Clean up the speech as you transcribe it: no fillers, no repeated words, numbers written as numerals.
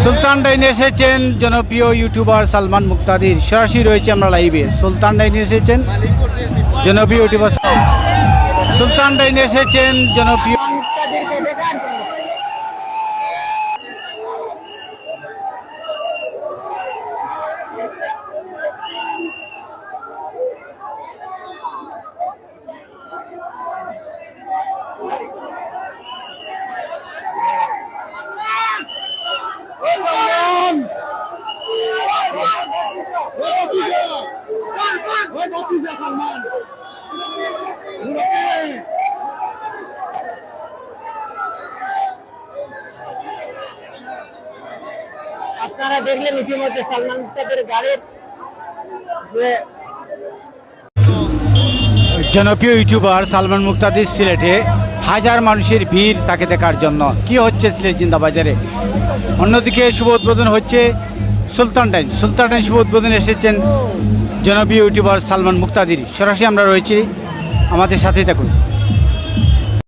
সুলতান ডাইনে এসেছেন জনপ্রিয় ইউটিউবার সালমান মুক্তাদির। সরাসরি রয়েছে আমরা লাইভে। সুলতান ডাইনে এসেছেন জনপ্রিয় ইউটিউবার সুলতান ডাইনে এসেছেন জনপ্রিয় আপনারা দেখলেন ইতিমধ্যে সালমান মুক্তাদির গাড়ির যে জনপ্রিয় ইউটিউবার সালমান মুক্তাদির সিলেটে হাজার মানুষের ভিড় তাকে দেখার জন্য। কি হচ্ছে সিলেট জিন্দাবাজারে? অন্যদিকে শুভ উদ্বোধন হচ্ছে সুলতান ডাইন শুভ উদ্বোধনে এসেছেন জনপ্রিয় ইউটিউবার সালমান মুক্তাদির। সরাসরি আমরা রয়েছি, আমাদের সাথেই থাকুন।